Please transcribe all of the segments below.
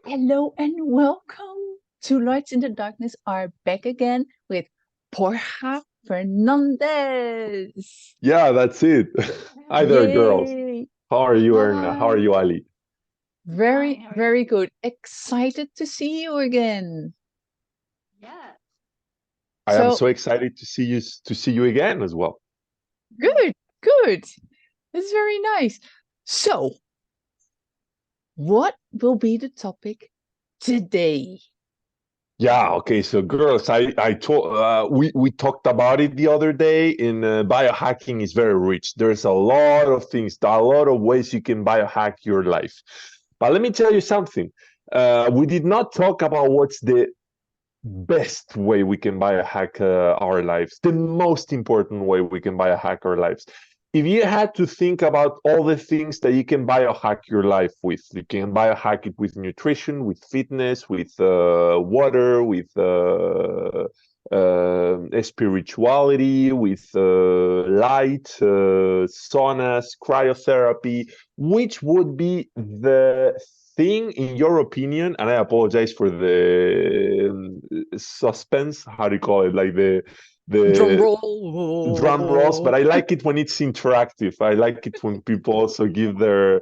Hello and welcome to Lights in the Darkness are back again with Borja Fernandez. Yeah, that's it. Hi there, girls. Yay! How are you, Erna? How are Hi. you, Ali? Very, Hi, how are you? very good. Excited to see you again. Yeah. I am So so excited to see you again as well. good, good. It's very nice. So, what will be the topic today? Yeah, okay. So, girls, I told we talked about it the other day. In biohacking is very rich. There's a lot of things, a lot of ways you can biohack your life. But let me tell you something. We did not talk about what's the best way we can biohack our lives, the most important way we can biohack our lives. If you had to think about all the things that you can biohack your life with, you can biohack it with nutrition, with fitness, with water, with spirituality, with light, saunas, cryotherapy. Which would be the thing, in your opinion? And I apologize for the suspense. How do you call it? Like Drum the drum rolls, but roll. I like it when it's interactive. I like it when people also give they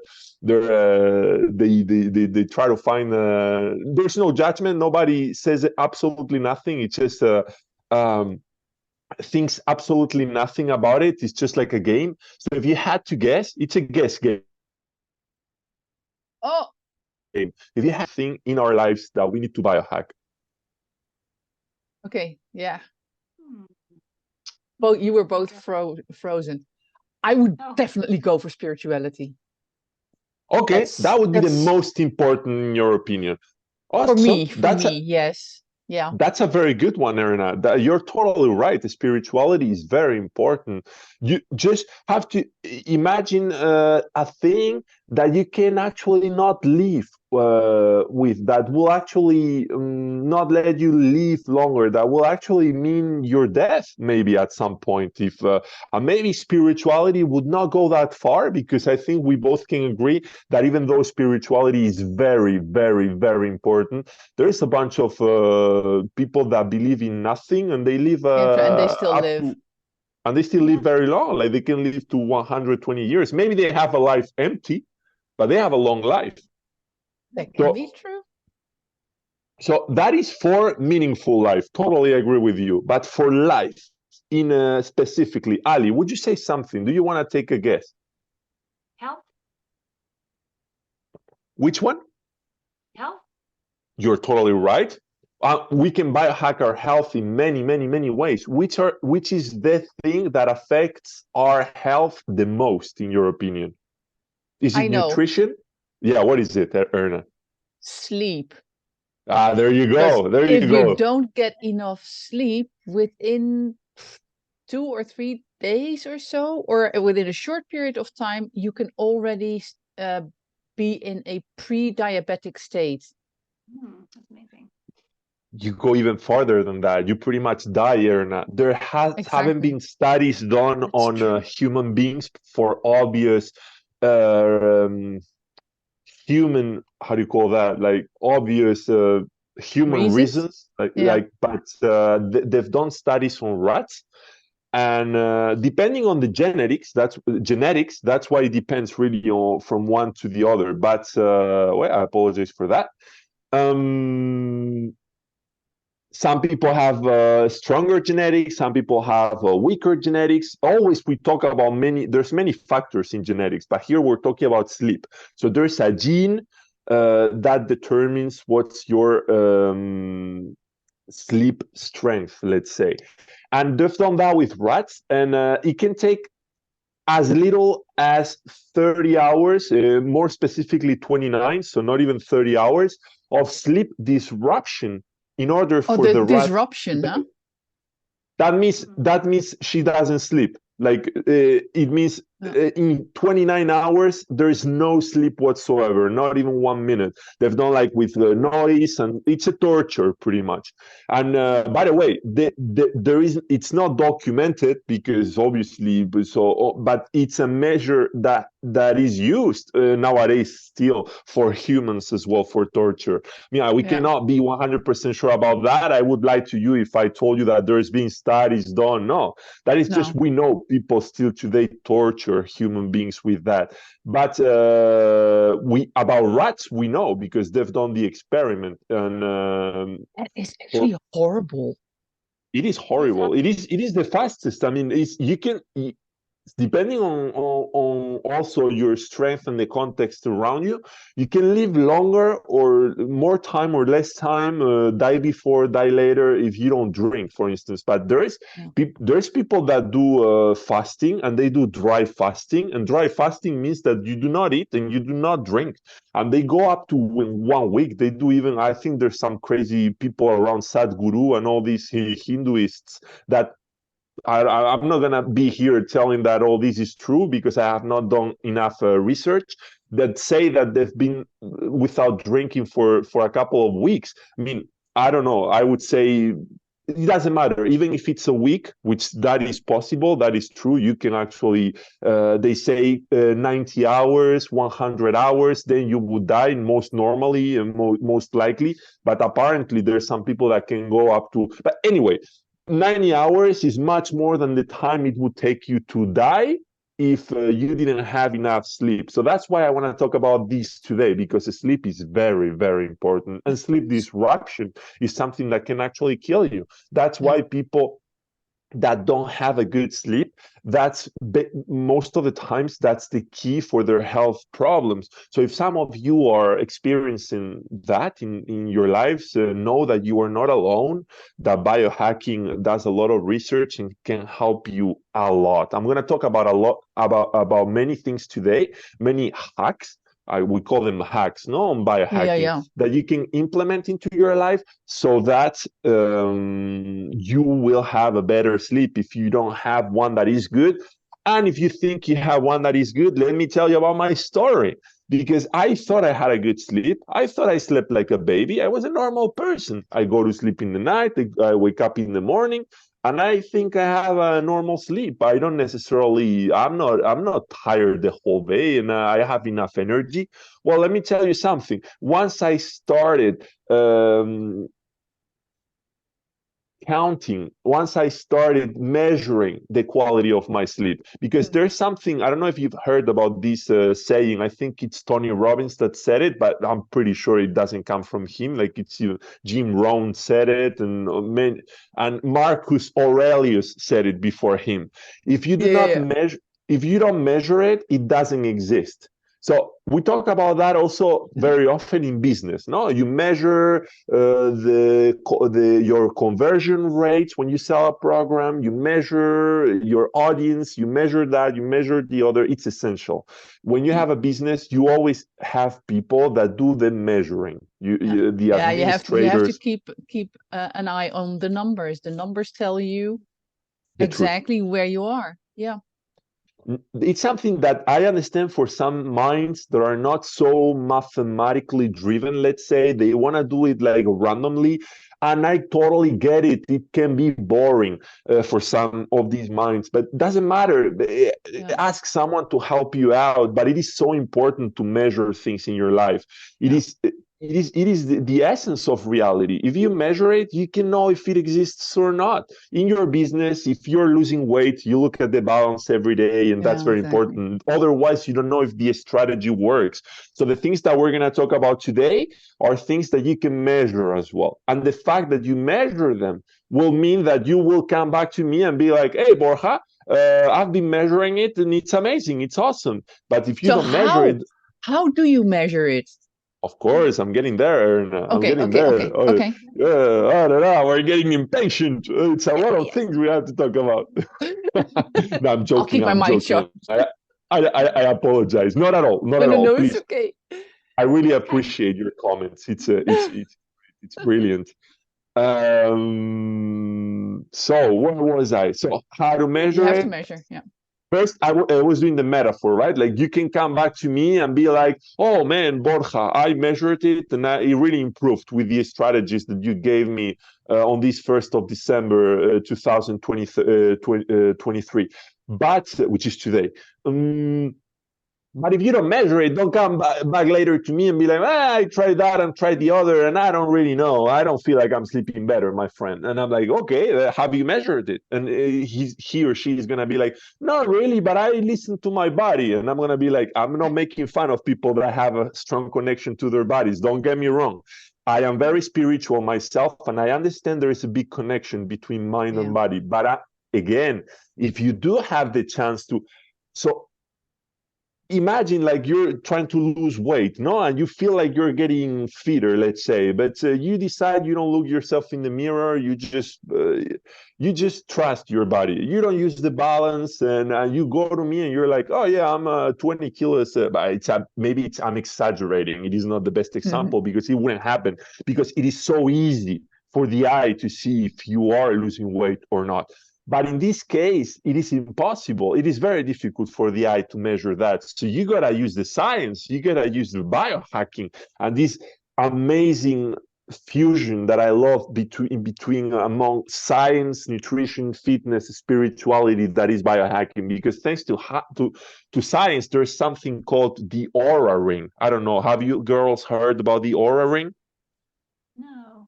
try to find there's no judgment. Nobody says absolutely nothing. It's just um thinks absolutely nothing about it. It's just like a game. So if you had to guess, it's a guess game. Oh, If you have a thing in our lives that we need to biohack. okay. Yeah. Hmm. Both you were both Okay. frozen. I would Oh, definitely go for spirituality. Okay, that would be the That's most important in your opinion. for Awesome. me, for me, yes. Yeah. That's a very good one, Erna. You're totally right. Spirituality is very important. You just have to imagine a thing that you can actually not live with, that will actually not let you live longer, that will actually mean your death, maybe at some point. If and maybe spirituality would not go that far, because I think we both can agree that even though spirituality is very, very, very important, there is a bunch of people that believe in nothing, and they live And they still up live. to, and they still live yeah. very long. Like they can live to 120 years. Maybe they have a life empty, but they have a long life. That can be So, true. so that is for meaningful life. Totally agree with you. But for life, in specifically, Ali, would you say something? Do you want to take a guess? Health? Which one? Health? You're totally right. We can biohack our health in many, many, many ways. Which is the thing that affects our health the most, in your opinion? Is I it know. nutrition? Yeah, what is it, Erna? Sleep. Ah, there you Because go. There you if you go. don't get enough sleep within 2 or 3 days or so, or within a short period of time, you can already be in a pre-diabetic state. That's amazing. You go even farther than that. You pretty much die, Erna. There haven't Exactly. been studies done That's on true. human beings for obvious uh, um, human, how do you call that, like obvious human Reasons? reasons, like Yeah. but they've done studies on rats, and depending on the genetics, that's why it depends really on, from one to the other. But well, I apologize for that. um some people have stronger genetics, some people have weaker genetics. Always we talk about there's many factors in genetics, but here we're talking about sleep. So there's a gene that determines what's your sleep strength, let's say. And they've done that with rats, and it can take as little as 30 hours, more specifically 29, so not even 30 hours of sleep disruption in order Oh, for the the rat. disruption, huh? That means Hmm. that means she doesn't sleep. Like it means in 29 hours, there is no sleep whatsoever, not even 1 minute. They've done like with the noise, and it's a torture pretty much. And by the way, it's not documented because obviously, but it's a measure that is used nowadays still for humans as well for torture. Yeah, we cannot be 100% sure about that. I would lie to you if I told you that there's been studies done. No, that is just, we know people still today torture human beings with that. But about rats, we know because they've done the experiment. And it's actually horrible. It is horrible. It is the fastest. I mean, depending on also your strength and the context around you, you can live longer or more time or less time, die before, die later if you don't drink, for instance. But there's people that do fasting, and they do dry fasting. And dry fasting means that you do not eat and you do not drink. And they go up to 1 week. They do even, I think there's some crazy people around Sadhguru and all these Hinduists that I'm not going to be here telling that all this is true because I have not done enough research, that say that they've been without drinking for a couple of weeks. I mean, I don't know. I would say it doesn't matter. Even if it's a week, which that is possible, that is true. You can actually, they say 90 hours, 100 hours, then you would die most normally and most likely. But apparently there's some people that can go up to, but anyway, 90 hours is much more than the time it would take you to die if you didn't have enough sleep. So that's why I want to talk about this today, because sleep is very, very important. And sleep disruption is something that can actually kill you. That's why people that don't have a good sleep, that's most of the times that's the key for their health problems. So if some of you are experiencing that in your lives, know that you are not alone, that biohacking does a lot of research and can help you a lot. I'm going to talk about many things today, many hacks. We call them hacks, no, on biohacking, that you can implement into your life so that you will have a better sleep if you don't have one that is good. And if you think you have one that is good, let me tell you about my story. Because I thought I had a good sleep. I thought I slept like a baby. I was a normal person. I go to sleep in the night. I wake up in the morning. And I think I have a normal sleep. I don't necessarily, I'm not tired the whole day, and I have enough energy. Well, let me tell you something. Once I started counting, once I started measuring the quality of my sleep, because there's something, I don't know if you've heard about this saying, I think it's Tony Robbins that said it, but I'm pretty sure it doesn't come from him. Like it's Jim Rohn said it, and Marcus Aurelius said it before him. If you do not measure, if you don't measure it, it doesn't exist. So we talk about that also very often in business. No, you measure your conversion rates when you sell a program. You measure your audience. You measure that. You measure the other. It's essential. When you have a business, you always have people that do the measuring. The administrators. You have to keep an eye on the numbers. The numbers tell you exactly where you are. Yeah. It's something that I understand for some minds that are not so mathematically driven, let's say. They want to do it like randomly. And I totally get it. It can be boring for some of these minds, but it doesn't matter. Ask someone to help you out. But it is so important to measure things in your life. It is the essence of reality. If you measure it, you can know if it exists or not. In your business, if you're losing weight, you look at the balance every day, and that's very important. Otherwise, you don't know if the strategy works. So the things that we're going to talk about today are things that you can measure as well. And the fact that you measure them will mean that you will come back to me and be like, hey, Borja, I've been measuring it and it's amazing. It's awesome. But if you don't measure it... How do you measure it? Of course, I'm getting there. I'm getting there. Okay. We're getting impatient. It's a lot of things we have to talk about. No, I'm joking. I'll keep my mind shut. I apologize. Not at all. Not at all. No, Please. it's okay. I really appreciate your comments. It's brilliant. So where was I? So how to measure it? You have to measure, yeah. First, I was doing the metaphor, right? Like you can come back to me and be like, "Oh man, Borja, I measured it and it really improved with the strategies that you gave me on this 1st of December 2023, but which is today." But if you don't measure it, don't come back later to me and be like, I tried that and tried the other, and I don't really know. I don't feel like I'm sleeping better, my friend. And I'm like, okay, have you measured it? And he or she is going to be like, not really, but I listen to my body. And I'm going to be like, I'm not making fun of people that have a strong connection to their bodies. Don't get me wrong. I am very spiritual myself, and I understand there is a big connection between mind and body. But again, if you do have the chance to, so imagine like you're trying to lose weight, no, and you feel like you're getting fitter, let's say, but you decide you don't look yourself in the mirror. You just trust your body. You don't use the balance, and you go to me and you're like, oh yeah, I'm 20 kilos. But I'm exaggerating. It is not the best example because it wouldn't happen, because it is so easy for the eye to see if you are losing weight or not. But in this case, it is impossible. It is very difficult for the eye to measure that. So you got to use the science. You got to use the biohacking and this amazing fusion that I love between among science, nutrition, fitness, spirituality, that is biohacking. Because thanks to science, there's something called the aura ring. I don't know. Have you girls heard about the aura ring? No,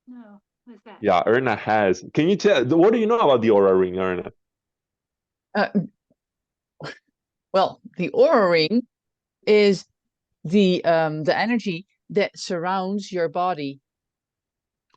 no. What's that? Yeah, Erna has. Can you tell, what do you know about the aura ring, Erna? Well, the aura ring is the energy that surrounds your body.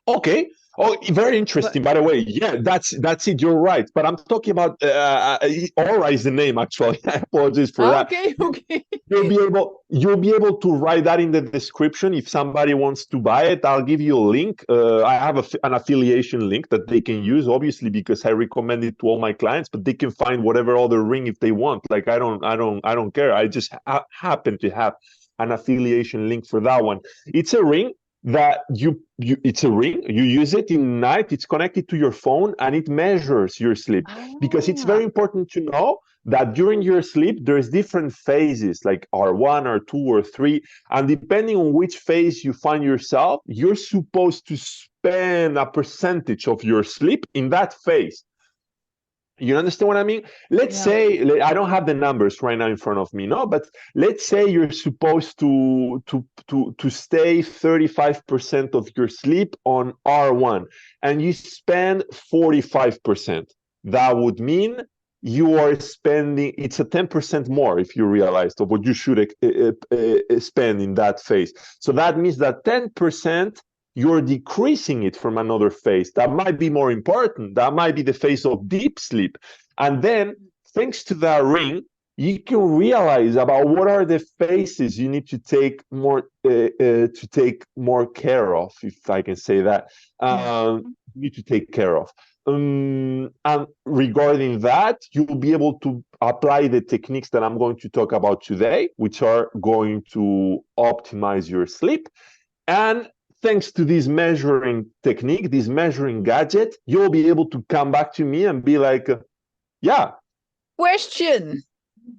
Okay. Oh, very interesting. By the way, yeah, that's it. You're right. But I'm talking about aura is the name actually. I apologize for that. Okay. You'll be able to write that in the description if somebody wants to buy it. I'll give you a link. I have an affiliation link that they can use, obviously, because I recommend it to all my clients. But they can find whatever other ring if they want. Like I don't care. I just happen to have an affiliation link for that one. It's a ring that it's a ring. You use it in night. It's connected to your phone and it measures your sleep. Because it's very important to know that during your sleep there's different phases, like R1, R2, or 3, and depending on which phase you find yourself, you're supposed to spend a percentage of your sleep in that phase. You understand what I mean? Let's say, I don't have the numbers right now in front of me, no, but let's say you're supposed to stay 35% of your sleep on R1 and you spend 45%. That would mean you are spending, it's a 10% more, if you realize, of what you should spend in that phase. So that means that 10% you're decreasing it from another phase that might be more important. That might be the phase of deep sleep. And then, thanks to that ring, you can realize about what are the phases you need to take more care of, if I can say that. You need to take care of. And regarding that, you'll be able to apply the techniques that I'm going to talk about today, which are going to optimize your sleep. And thanks to this measuring technique, this measuring gadget, you'll be able to come back to me and be like, yeah. Question.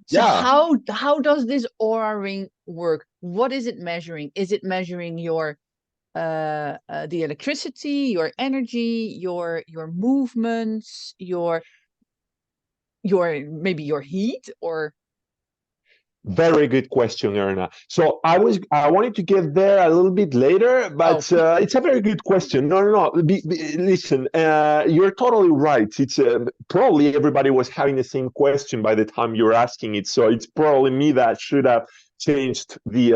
So how does this aura ring work? What is it measuring? Is it measuring your the electricity, your energy, your movements, your maybe your heat, or? Very good question, Erna. So I wanted to get there a little bit later, but it's a very good question. No. Listen, you're totally right. It's probably everybody was having the same question by the time you're asking it. So it's probably me that should have changed the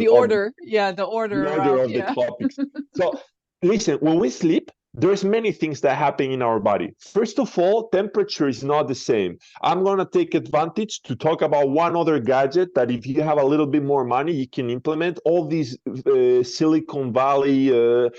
order. The order of the topics. So listen, when we sleep, there's many things that happen in our body. First of all, temperature is not the same. I'm going to take advantage to talk about one other gadget that if you have a little bit more money, you can implement. All these Silicon Valley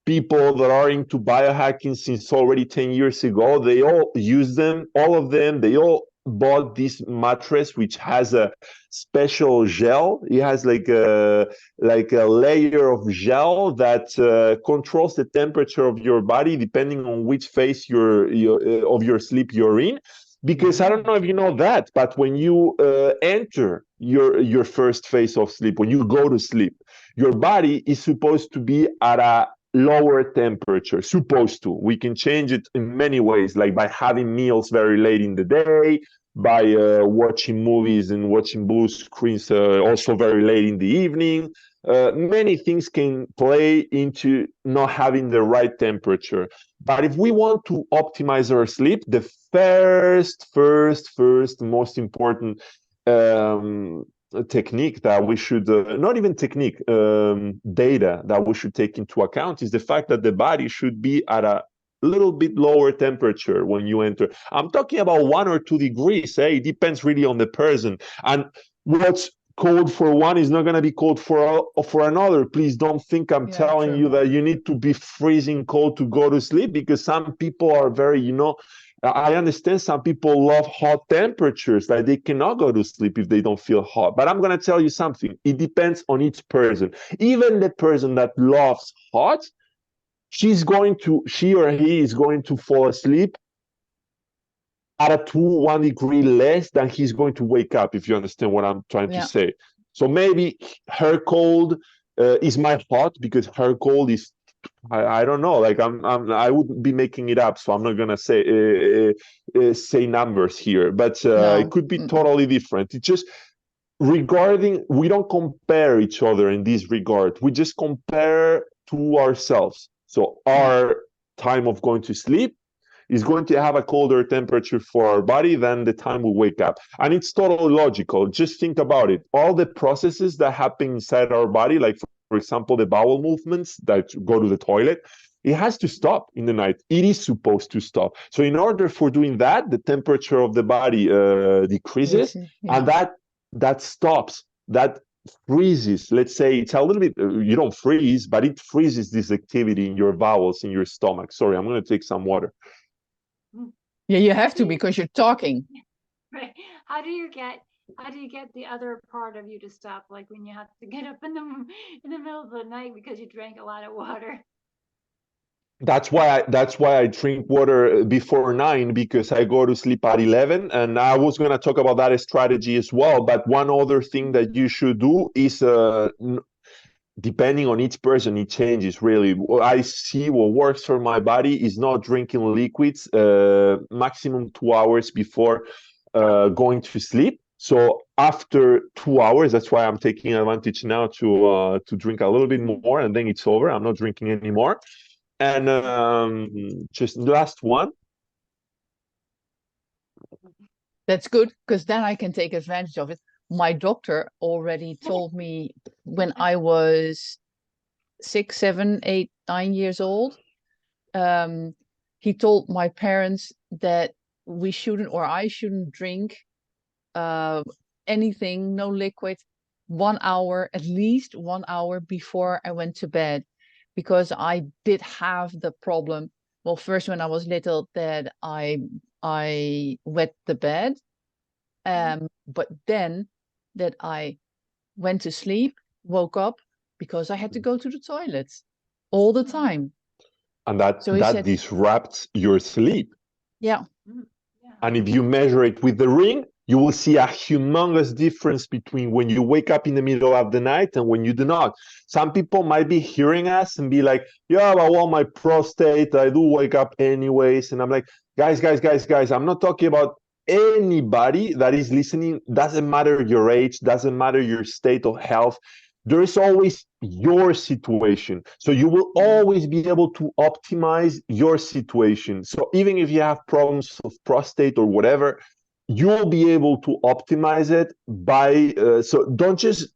people that are into biohacking since already 10 years ago, they all use them, all of them. They all bought this mattress which has a special gel. It has like a layer of gel that controls the temperature of your body depending on which phase of your sleep you're in. Because I don't know if you know that, but when you enter your first phase of sleep, when you go to sleep, your body is supposed to be at a lower temperature. Supposed to. We can change it in many ways, like by having meals very late in the day, by watching movies and watching blue screens also very late in the evening. Many things can play into not having the right temperature. But if we want to optimize our sleep, the first most important technique that we should, not even technique, data that we should take into account is the fact that the body should be at a little bit lower temperature when you enter. I'm talking about 1 or 2 degrees. It depends really on the person. And what's cold for one is not going to be cold for another. Please don't think I'm telling you that you need to be freezing cold to go to sleep, because some people are very, I understand some people love hot temperatures, like they cannot go to sleep if they don't feel hot. But I'm going to tell you something. It depends on each person. Even the person that loves hot, she or he is going to fall asleep at a 1 degree less than he's going to wake up, if you understand what I'm trying to say. So maybe her cold is my hot, because her cold is, I don't know, like I would be making it up, so I'm not gonna say numbers here, but it could be totally different. It's just regarding, we don't compare each other in this regard. We just compare to ourselves. So our time of going to sleep is going to have a colder temperature for our body than the time we wake up. And it's totally logical. Just think about it. All the processes that happen inside our body, like for example, the bowel movements that go to the toilet, it has to stop in the night. It is supposed to stop. So in order for doing that, the temperature of the body decreases, and that stops, that freezes. Let's say it's a little bit, you don't freeze, but it freezes this activity in your bowels, in your stomach. Sorry, I'm going to take some water. Yeah, you have to, because you're talking. Right. How do you get the other part of you to stop? Like when you have to get up in the middle of the night because you drank a lot of water. That's why I drink water before 9, because I go to sleep at 11. And I was going to talk about that strategy as well. But one other thing that you should do is, depending on each person, it changes really. I see what works for my body is not drinking liquids maximum 2 hours before going to sleep. So after 2 hours, that's why I'm taking advantage now to drink a little bit more, and then it's over. I'm not drinking anymore. And just last one. That's good, because then I can take advantage of it. My doctor already told me when I was 6, 7, 8, 9 years old. He told my parents that we shouldn't, or I shouldn't drink anything, no liquid, 1 hour, at least 1 hour before I went to bed, because I did have the problem. Well, first when I was little, that I wet the bed, but then that I went to sleep, woke up, because I had to go to the toilet all the time. And that disrupts your sleep. Yeah. And if you measure it with the ring, you will see a humongous difference between when you wake up in the middle of the night and when you do not. Some people might be hearing us and be like, yeah, but well, my prostate, I do wake up anyways. And I'm like, guys, I'm not talking about anybody that is listening. Doesn't matter your age, doesn't matter your state of health. There is always your situation. So you will always be able to optimize your situation. So even if you have problems of prostate or whatever, you'll be able to optimize it by, so don't just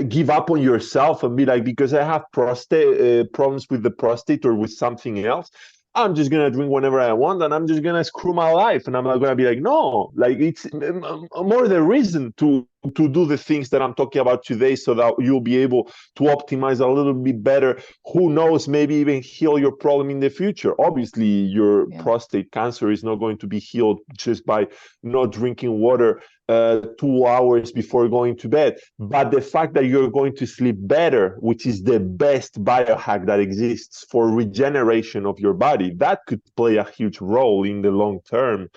give up on yourself and be like, because I have prostate problems with the prostate or with something else, I'm just going to drink whenever I want and I'm just going to screw my life. And I'm not going to be like, no, like it's more the reason to to do the things that I'm talking about today, so that you'll be able to optimize a little bit better. Who knows, maybe even heal your problem in the future. Obviously, your prostate cancer is not going to be healed just by not drinking water 2 hours before going to bed. But the fact that you're going to sleep better, which is the best biohack that exists for regeneration of your body, that could play a huge role in the long term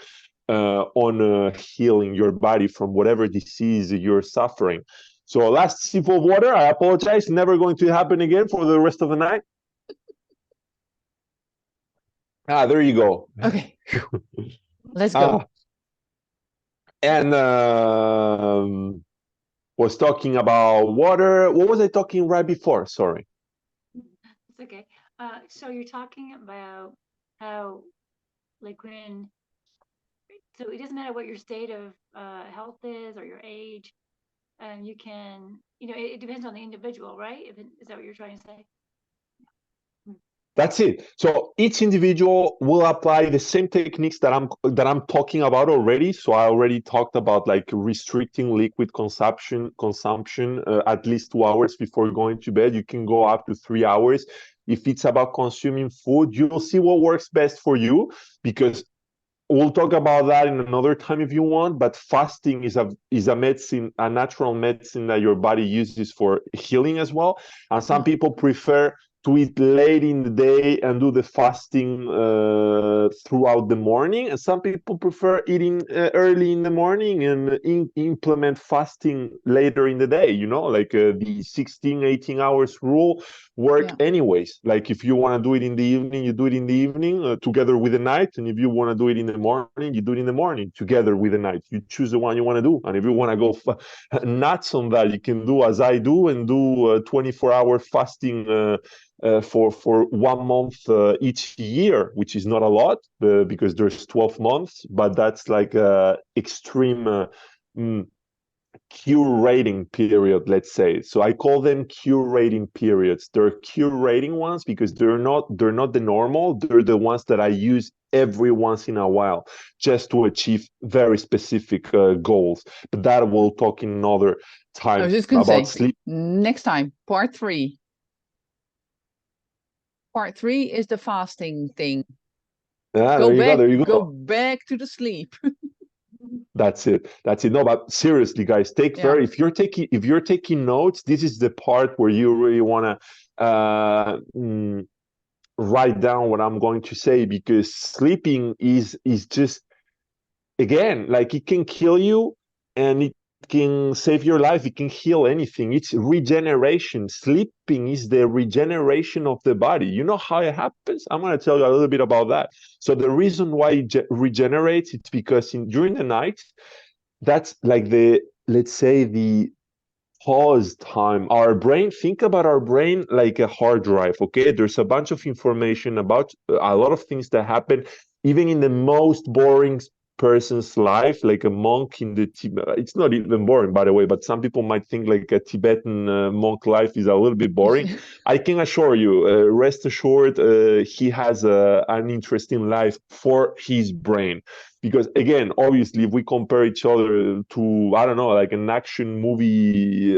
on healing your body from whatever disease you're suffering. So last sip of water. I apologize. Never going to happen again for the rest of the night. There you go. Okay. Let's go. And was talking about water. What was I talking right before? Sorry. It's okay. So you're talking about how, like, when, so it doesn't matter what your state of health is or your age, you can, it depends on the individual, right? Is that what you're trying to say? That's it. So each individual will apply the same techniques that I'm talking about already. So I already talked about like restricting liquid consumption at least 2 hours before going to bed. You can go up to 3 hours. If it's about consuming food, you'll see what works best for you, because we'll talk about that in another time if you want. But fasting is a medicine, a natural medicine that your body uses for healing as well. And some people prefer to eat late in the day and do the fasting throughout the morning. And some people prefer eating early in the morning and implement fasting later in the day, like the 16, 18 hours rule work anyways. Like if you want to do it in the evening, you do it in the evening together with the night. And if you want to do it in the morning, you do it in the morning together with the night. You choose the one you want to do. And if you want to go nuts on that, you can do as I do and do 24-hour fasting for 1 month each year, which is not a lot because there's 12 months, but that's like extreme curating period, let's say. So I call them curating periods. They're curating ones because they're not the normal. They're the ones that I use every once in a while just to achieve very specific goals. But that we'll talk in another time. I was just going to say, sleep. Next time, part 3. Part 3 is the fasting thing. There you go. Go back to the sleep. That's it. No, but seriously, guys, if you're taking notes, this is the part where you really want to write down what I'm going to say, because sleeping is just, again, like it can kill you and it can save your life. It can heal anything. It's regeneration. Sleeping is the regeneration of the body. You know how it happens? I'm going to tell you a little bit about that. So the reason why it regenerates, it's because during the night, that's like let's say the pause time. Our brain, think about our brain like a hard drive, okay? There's a bunch of information about a lot of things that happen, even in the most boring person's life, like a monk in the Tibet. It's not even boring, by the way, but some people might think like a Tibetan monk life is a little bit boring. I can assure you, rest assured, he has an interesting life for his brain. Because again, obviously, if we compare each other to, I don't know, like an action movie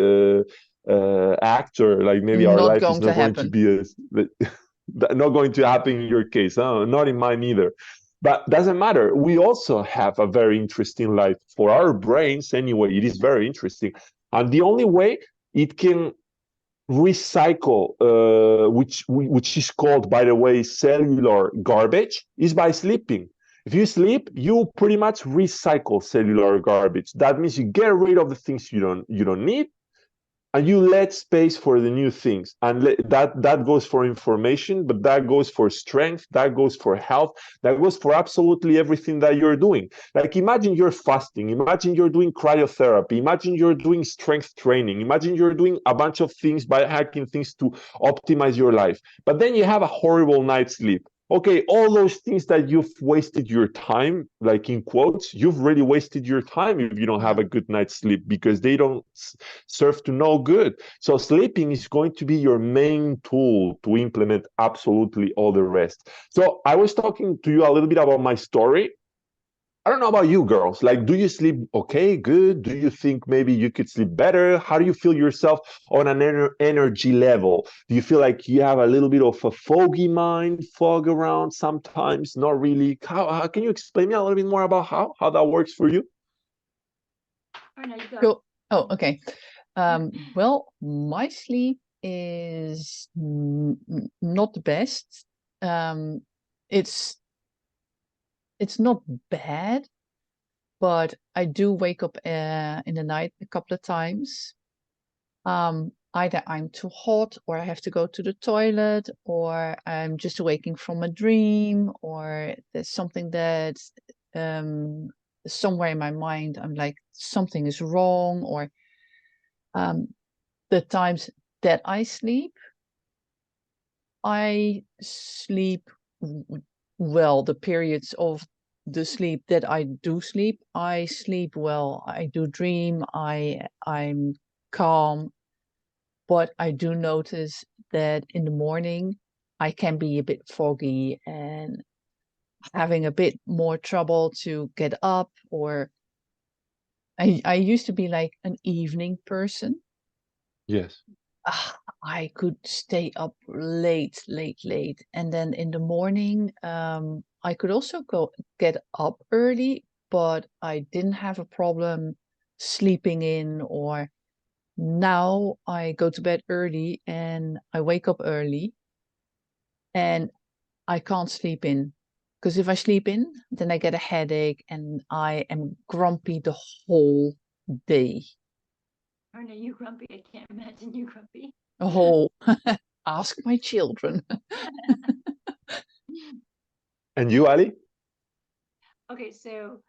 actor, like maybe our life is not going to be not going to happen in your case, not in mine either. But doesn't matter. We also have a very interesting life for our brains anyway. It is very interesting. And the only way it can recycle, which is called, by the way, cellular garbage, is by sleeping. If you sleep, you pretty much recycle cellular garbage. That means you get rid of the things you don't need, and you let space for the new things. And that goes for information, but that goes for strength, that goes for health, that goes for absolutely everything that you're doing. Like imagine you're fasting, imagine you're doing cryotherapy, imagine you're doing strength training, imagine you're doing a bunch of things, biohacking things to optimize your life. But then you have a horrible night's sleep. Okay, all those things that you've wasted your time, like in quotes, you've really wasted your time if you don't have a good night's sleep, because they don't serve to no good. So sleeping is going to be your main tool to implement absolutely all the rest. So I was talking to you a little bit about my story. I don't know about you girls. Like, do you sleep okay, good? Do you think maybe you could sleep better? How do you feel yourself on an energy level? Do you feel like you have a little bit of a foggy mind, fog around sometimes? Not really. How can you explain me a little bit more about how that works for you? Or no, you go. Cool. Oh, okay. Well, my sleep is not the best. It's not bad, but I do wake up in the night a couple of times. Either I'm too hot, or I have to go to the toilet, or I'm just awaking from a dream, or there's something that somewhere in my mind I'm like something is wrong, or the times that I sleep well. The periods of the sleep that I do sleep, I sleep well. I do dream. I'm calm, but I do notice that in the morning I can be a bit foggy and having a bit more trouble to get up. Or I used to be like an evening person. Yes. I could stay up late, and then in the morning, I could also get up early, but I didn't have a problem sleeping in. Or now I go to bed early and I wake up early, and I can't sleep in, because if I sleep in, then I get a headache and I am grumpy the whole day. Or no, you grumpy. I can't imagine you grumpy. Oh, ask my children. And you, Ali? Okay, so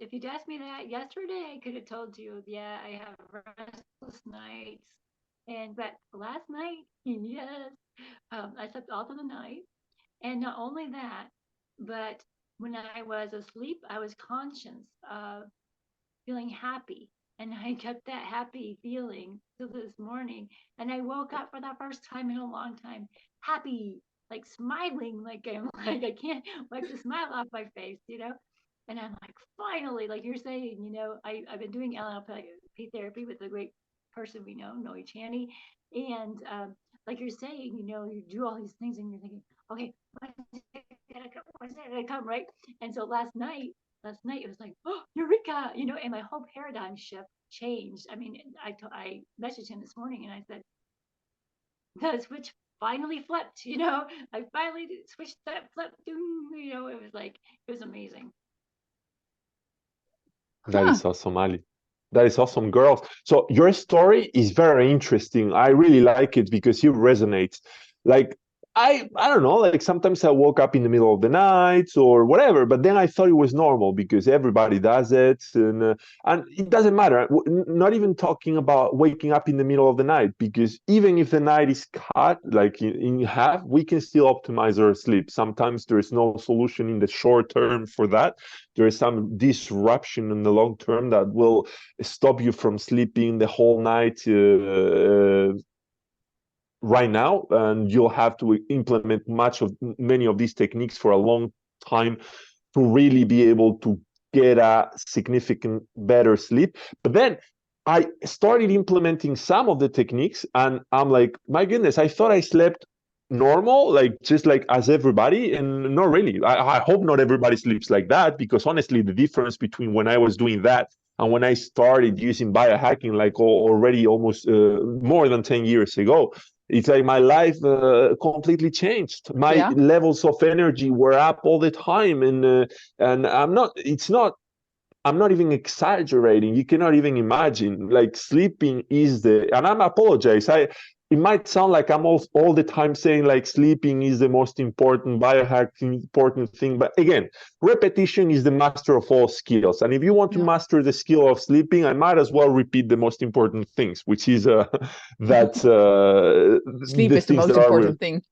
if you'd asked me that yesterday, I could have told you, yeah, I have restless nights. But last night, yes, I slept all through the night. And not only that, but when I was asleep, I was conscious of feeling happy. And I kept that happy feeling till this morning. And I woke up for the first time in a long time, happy, like smiling, like I'm like, I can't wipe the smile off my face, you know? And I'm like, finally, like you're saying, I've been doing LNLP therapy with a great person we know, Noe Chaney. And like you're saying, you do all these things and you're thinking, okay, when's it gonna come, right? And so last night it was like, oh, eureka, and my whole paradigm shift changed. I mean, I messaged him this morning and I said, the switch finally flipped, I finally switched that flip, it was like, it was amazing. That is awesome, Ali. That is awesome, girls. So your story is very interesting. I really like it because it resonates. Like I don't know, like sometimes I woke up in the middle of the night or whatever, but then I thought it was normal because everybody does it, and it doesn't matter. Not even talking about waking up in the middle of the night, because even if the night is cut like in half, we can still optimize our sleep. Sometimes there is no solution in the short term for that. There is some disruption in the long term that will stop you from sleeping the whole night right now, and you'll have to implement many of these techniques for a long time to really be able to get a significant better sleep. But then I started implementing some of the techniques and I'm like, my goodness, I thought I slept normal, like just like as everybody, and not really. I hope not everybody sleeps like that, because honestly the difference between when I was doing that and when I started using biohacking, like already almost more than 10 years ago, it's like my life completely changed. My levels of energy were up all the time, and I'm not even exaggerating. You cannot even imagine. Like sleeping is and I'm apologize. It might sound like I'm all the time saying like sleeping is the most important biohacking important thing, but again, repetition is the master of all skills. And if you want to master the skill of sleeping, I might as well repeat the most important things, which is that sleep is the most important thing.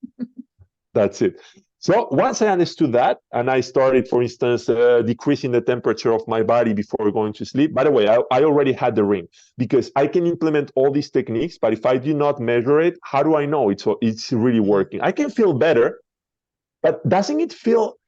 That's it. So once I understood that, and I started, for instance, decreasing the temperature of my body before going to sleep. By the way, I already had the ring, because I can implement all these techniques, but if I do not measure it, how do I know it's really working? I can feel better, but doesn't it feel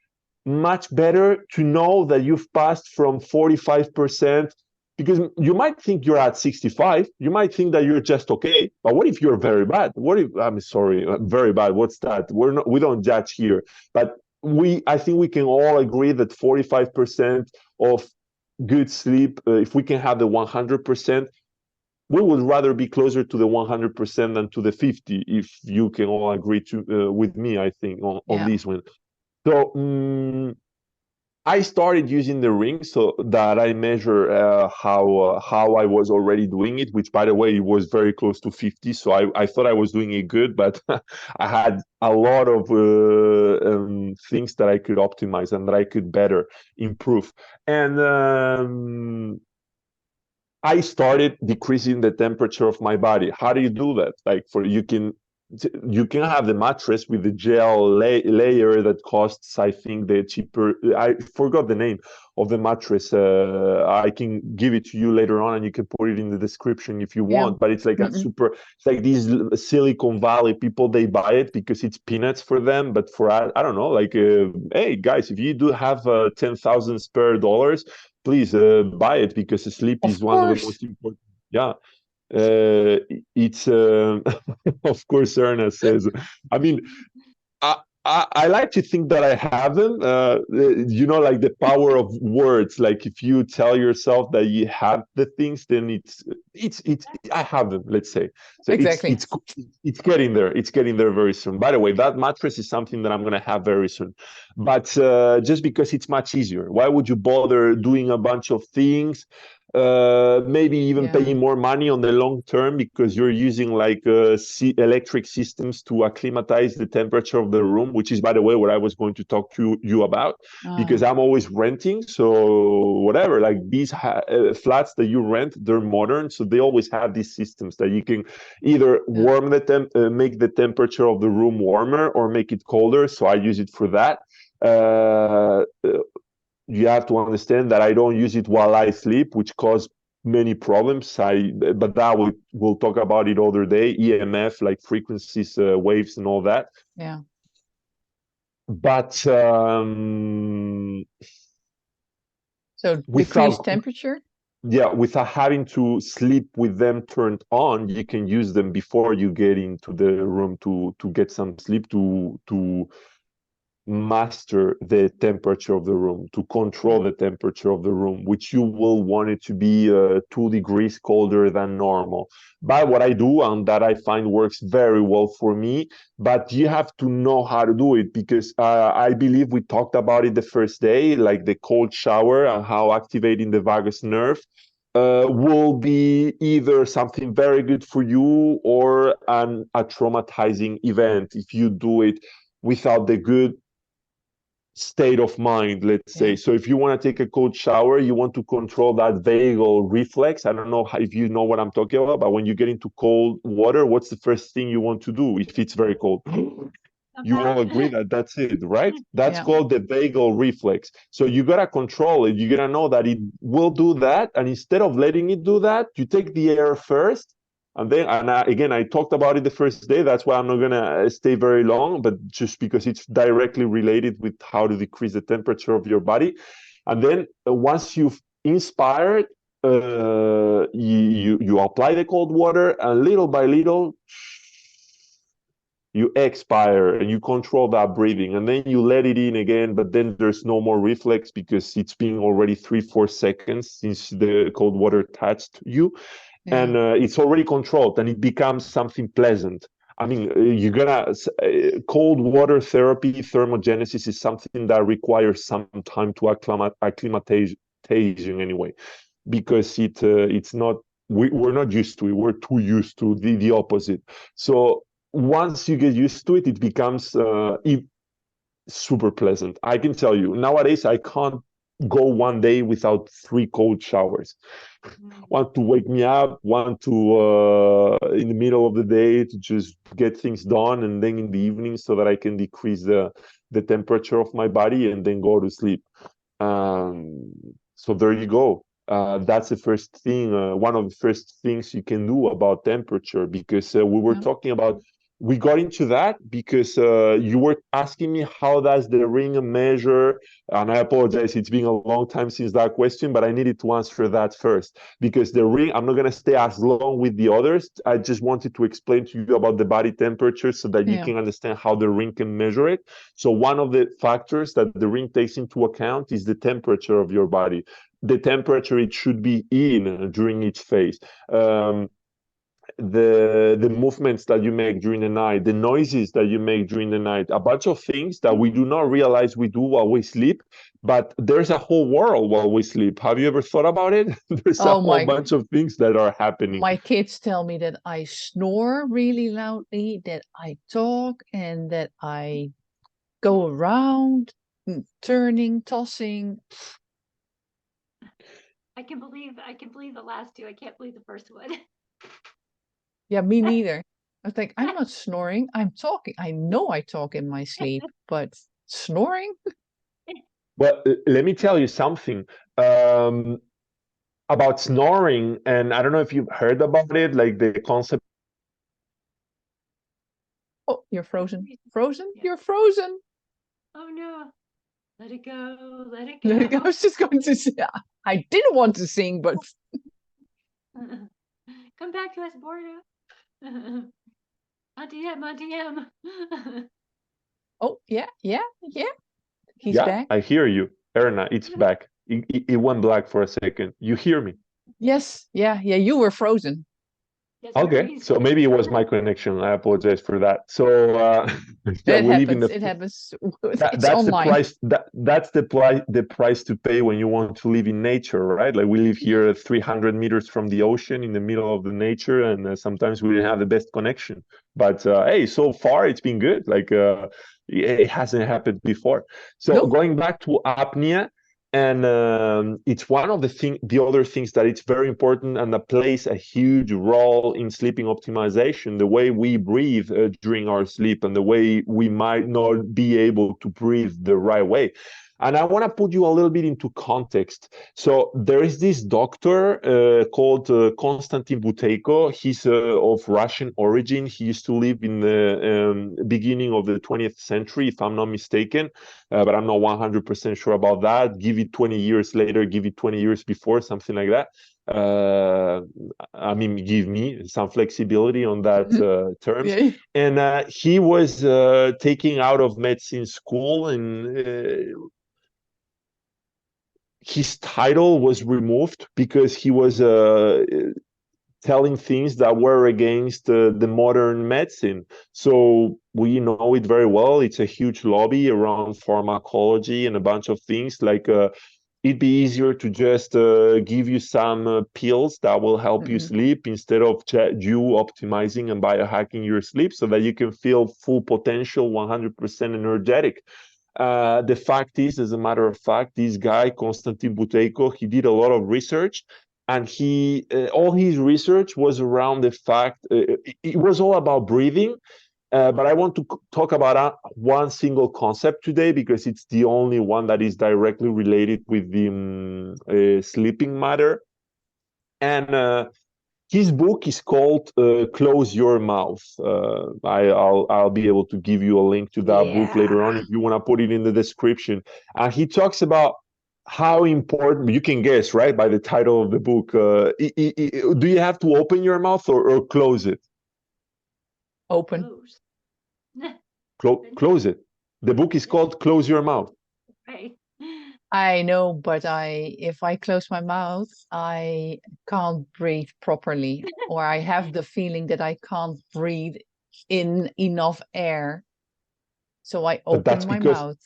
much better to know that you've passed from 45%, because you might think you're at 65, you might think that you're just okay, but what if you're very bad? What if, I'm sorry, very bad, what's that? We don't judge here, but I think we can all agree that 45% of good sleep, if we can have the 100%, we would rather be closer to the 100% than to the 50, if you can all agree with me, I think, on this one. So I started using the ring so that I measure how I was already doing it, which, by the way, was very close to 50. So I thought I was doing it good, but I had a lot of things that I could optimize and that I could better improve. And I started decreasing the temperature of my body. How do you do that? Like, you can have the mattress with the gel layer that costs, I think, the cheaper, I forgot the name of the mattress. I can give it to you later on and you can put it in the description if you want, but it's like it's like these Silicon Valley people, they buy it because it's peanuts for them, but for, I don't know, like, hey guys, if you do have 10,000 spare dollars, please buy it, because sleep is one of the most important. Yeah. It's of course, Erna says, I mean, I like to think that I have them, like the power of words. Like, if you tell yourself that you have the things, then it's I have them, let's say. So exactly. It's getting there. It's getting there very soon. By the way, that mattress is something that I'm going to have very soon, but just because it's much easier. Why would you bother doing a bunch of things? Maybe even paying more money on the long term, because you're using like electric systems to acclimatize the temperature of the room, which is, by the way, what I was going to talk to you about, because I'm always renting. So whatever, like these flats that you rent, they're modern, so they always have these systems that you can either warm make the temperature of the room warmer or make it colder. So I use it for that. You have to understand that I don't use it while I sleep, which causes many problems. But that we'll talk about it other day. EMF, like frequencies, waves, and all that. Yeah. But so decreased temperature. Yeah, without having to sleep with them turned on, you can use them before you get into the room to get some sleep, to master the temperature of the room, to control the temperature of the room, which you will want it to be 2 degrees colder than normal. But what I do, and that I find works very well for me, but you have to know how to do it, because I believe we talked about it the first day, like the cold shower and how activating the vagus nerve will be either something very good for you or a traumatizing event if you do it without the good state of mind, let's say. So if you want to take a cold shower, you want to control that vagal reflex. I don't know if you know what I'm talking about, but when you get into cold water, what's the first thing you want to do if it's very cold? You all agree that that's it, right? That's called the vagal reflex. So you got to control it. You got to know that it will do that. And instead of letting it do that, you take the air first. And then, again, I talked about it the first day. That's why I'm not going to stay very long, but just because it's directly related with how to decrease the temperature of your body. And then once you've inspired, you apply the cold water, and little by little, you expire and you control that breathing, and then you let it in again, but then there's no more reflex because it's been already 3-4 seconds since the cold water touched you. And it's already controlled, and it becomes something pleasant. I mean, you're gonna cold water therapy, thermogenesis is something that requires some time to acclimatization anyway, because it's not, we're not used to it. We're too used to the opposite. So once you get used to it, it becomes super pleasant. I can tell you, nowadays I can't go one day without 3 cold showers. One to wake me up, one to in the middle of the day to just get things done, and then in the evening so that I can decrease the temperature of my body and then go to sleep. So there you go. That's the first thing, one of the first things you can do about temperature, because we were talking about we got into that because you were asking me how does the ring measure, and I apologize, it's been a long time since that question, but I needed to answer that first because the ring, I'm not going to stay as long with the others. I just wanted to explain to you about the body temperature so that you can understand how the ring can measure it. So one of the factors that the ring takes into account is the temperature of your body, the temperature it should be in during each phase. The movements that you make during the night, the noises that you make during the night, a bunch of things that we do not realize we do while we sleep, but there's a whole world while we sleep. Have you ever thought about it? There's a whole bunch of things that are happening. My kids tell me that I snore really loudly, that I talk, and that I go around, turning, tossing. I can believe the last two. I can't believe the first one. Yeah, me neither. I was like, I'm not snoring, I'm talking. I know I talk in my sleep, but snoring? Well, let me tell you something about snoring, and I don't know if you've heard about it, like the concept. Oh, you're frozen. Frozen? Yeah. You're frozen. Oh no. Let it go. Let it go. Let it go. I was just going to say, I didn't want to sing, but come back to us, Borja. Auntie M. Oh, yeah. He's back. I hear you. Erna, it's back. It went black for a second. You hear me? Yes. Yeah. You were frozen. Yes, okay, so maybe it was my connection. I apologize for that. So yeah, we live in the. It happens. That's online. The price. That's the price to pay when you want to live in nature, right? Like we live here 300 meters from the ocean in the middle of the nature, and sometimes we didn't have the best connection. But hey, so far it's been good. Like it hasn't happened before. So going back to apnea. And it's one of the other things that it's very important and that plays a huge role in sleeping optimization, the way we breathe during our sleep and the way we might not be able to breathe the right way. And I want to put you a little bit into context. So there is this doctor called Konstantin Buteyko. He's of Russian origin. He used to live in the beginning of the 20th century, if I'm not mistaken, but I'm not 100% sure about that. Give it 20 years later, give it 20 years before, something like that. I mean, give me some flexibility on that terms. Yeah. And he was taking out of medicine school, and his title was removed because he was telling things that were against the modern medicine. So we know it very well. It's a huge lobby around pharmacology and a bunch of things. Like it'd be easier to just give you some pills that will help you sleep instead of you optimizing and biohacking your sleep so that you can feel full potential, 100% energetic. The fact is, as a matter of fact, this guy, Konstantin Buteyko, he did a lot of research, and he all his research was around the fact, it was all about breathing, but I want to talk about one single concept today because it's the only one that is directly related with the sleeping matter. And his book is called Close Your Mouth. I'll be able to give you a link to that book later on if you want to put it in the description. And he talks about how important, you can guess, right, by the title of the book. Do you have to open your mouth or close it? Open. Close it. The book is called Close Your Mouth. Right. I know, but if I close my mouth, I can't breathe properly, or I have the feeling that I can't breathe in enough air. So I open my mouth.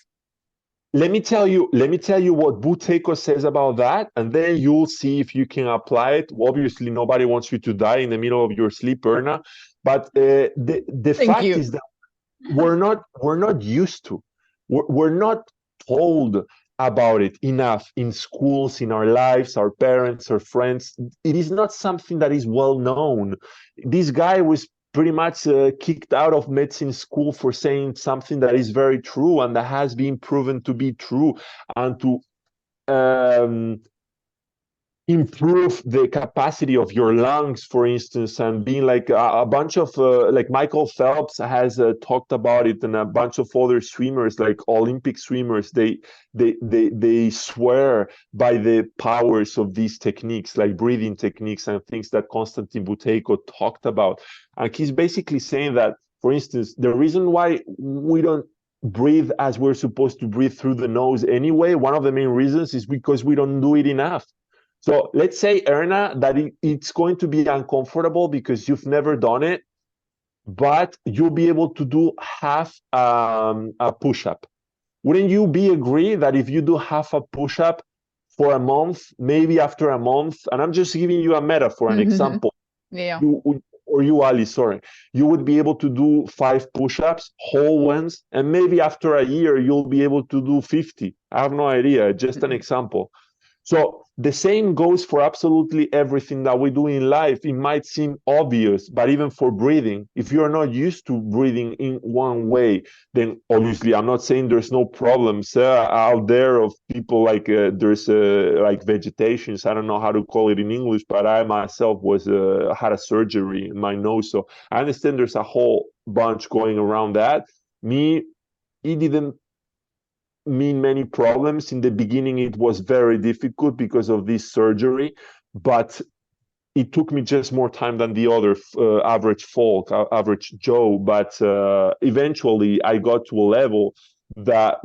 Let me tell you what Buteyko says about that, and then you'll see if you can apply it. Obviously, nobody wants you to die in the middle of your sleep, Erna. But the fact is that we're not used to, we're not told about it enough in schools, in our lives, our parents, our friends. It is not something that is well known. This guy was pretty much kicked out of medicine school for saying something that is very true and that has been proven to be true. And to improve the capacity of your lungs, for instance, and being like a bunch of like Michael Phelps has talked about it, and a bunch of other swimmers, like Olympic swimmers, they swear by the powers of these techniques, like breathing techniques and things that Konstantin Buteyko talked about. And he's basically saying that, for instance, the reason why we don't breathe as we're supposed to breathe through the nose anyway, one of the main reasons is because we don't do it enough. So let's say, Erna, that it's going to be uncomfortable because you've never done it, but you'll be able to do half a push-up. Wouldn't you be agree that if you do half a push-up for a month, maybe after a month, and I'm just giving you a metaphor, an example, Yeah. you, Ali, sorry, you would be able to do 5 push-ups, whole ones, and maybe after a year, you'll be able to do 50. I have no idea, just an example. So the same goes for absolutely everything that we do in life. It might seem obvious, but even for breathing, if you're not used to breathing in one way, then obviously I'm not saying there's no problems out there of people like there's like vegetations. I don't know how to call it in English, but I myself was had a surgery in my nose, so I understand there's a whole bunch going around that. Me, it didn't mean many problems. In the beginning, it was very difficult because of this surgery, but it took me just more time than the other average folk, average Joe. But eventually, I got to a level that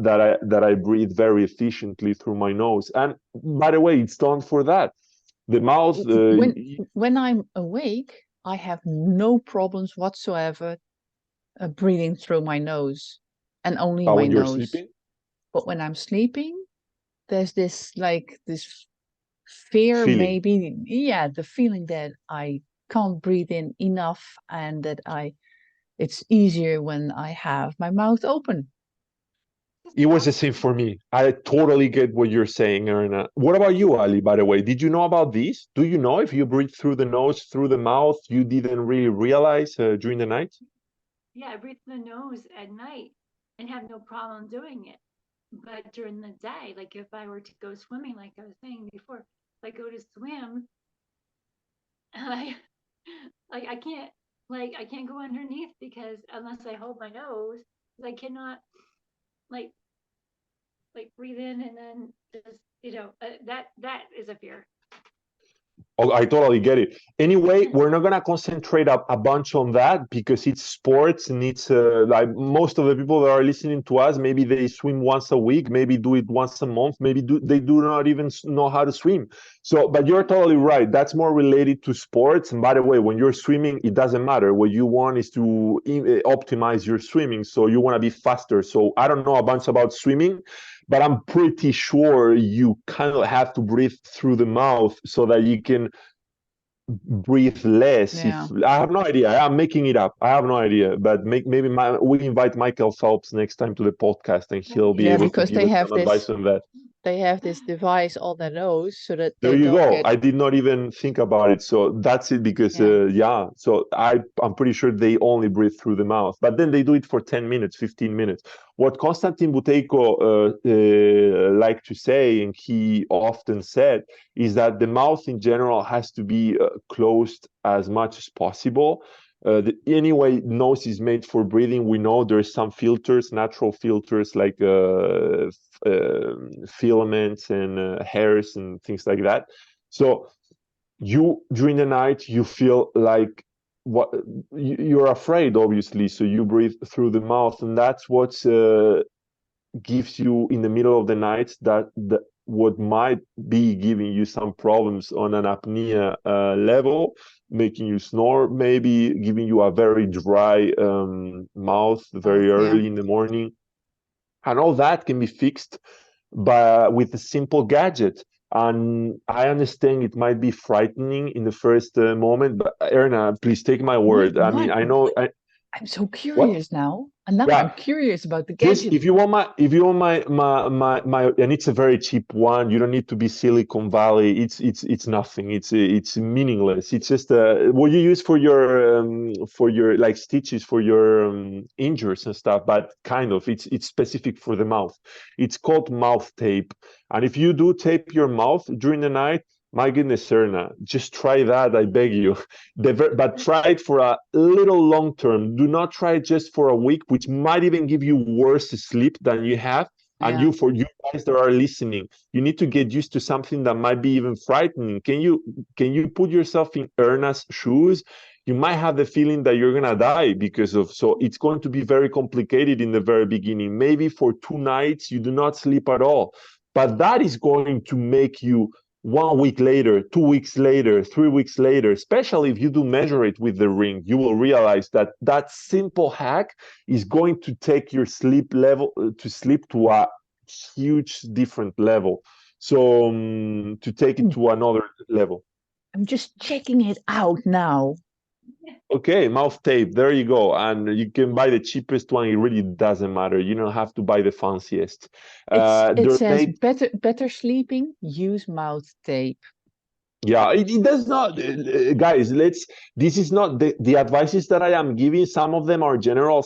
I breathe very efficiently through my nose. And by the way, it's done for that. The mouth. When I'm awake, I have no problems whatsoever breathing through my nose, and only my when you're nose. sleeping? But when I'm sleeping, there's this fear, Feeling. maybe, yeah, the feeling that I can't breathe in enough, and that it's easier when I have my mouth open. It was the same for me. I totally get what you're saying, Erna. What about you, Ali, by the way? Did you know about this? Do you know if you breathe through the nose, through the mouth, you didn't really realize during the night? Yeah, I breathe through the nose at night and have no problem doing it. But during the day, like if I were to go swimming, like I was saying before, if I go to swim, I I can't I can't go underneath, because unless I hold my nose, I cannot like breathe in and then just that is a fear. Oh, I totally get it. Anyway, we're not gonna concentrate a bunch on that because it's sports and it's like most of the people that are listening to us, maybe they swim once a week, maybe do it once a month, maybe they do not even know how to swim. So, but you're totally right. That's more related to sports. And by the way, when you're swimming, it doesn't matter. What you want is to optimize your swimming. So you want to be faster. So I don't know a bunch about swimming, but I'm pretty sure you kind of have to breathe through the mouth so that you can breathe less. Yeah. If I have no idea, I'm making it up. I have no idea, but maybe we invite Michael Phelps next time to the podcast, and he'll be able to give us some advice on that. They have this device on their nose so that there they you don't go. get... I did not even think about it. So that's it, because so I'm pretty sure they only breathe through the mouth, but then they do it for 10 minutes, 15 minutes. What Konstantin Buteyko liked to say, and he often said, is that the mouth in general has to be closed as much as possible. Anyway, nose is made for breathing. We know there's some filters, natural filters, like filaments and hairs and things like that. So you, during the night, you feel like you're afraid, obviously, so you breathe through the mouth, and that's what gives you in the middle of the night that what might be giving you some problems on an apnea level, making you snore, maybe giving you a very dry mouth very early in the morning. And all that can be fixed with a simple gadget. And I understand it might be frightening in the first moment, but Erna, please take my word. I mean, I know. I'm so curious now. And now I'm curious about the Just gadget. if you want my, and it's a very cheap one. You don't need to be Silicon Valley. It's nothing. It's meaningless. It's just what you use for your like stitches for your injuries and stuff. But kind of, it's specific for the mouth. It's called mouth tape. And if you do tape your mouth during the night, My goodness, Erna, just try that, I beg you. But try it for a little long term. Do not try it just for a week, which might even give you worse sleep than you have. And Yeah. for you guys that are listening, you need to get used to something that might be even frightening. Can you put yourself in Erna's shoes? You might have the feeling that you're gonna die because of, so it's going to be very complicated in the very beginning. Maybe for 2 nights you do not sleep at all, but that is going to make you 1 week later, 2 weeks later, 3 weeks later, especially if you do measure it with the ring, you will realize that that simple hack is going to take your sleep level to sleep to a huge different level. So to take it to another level. I'm just checking it out now. Okay, mouth tape. There you go. And you can buy the cheapest one. It really doesn't matter. You don't have to buy the fanciest. It They're says made. better sleeping, use mouth tape. Yeah, it does not, guys. This is not the advices that I am giving. Some of them are general,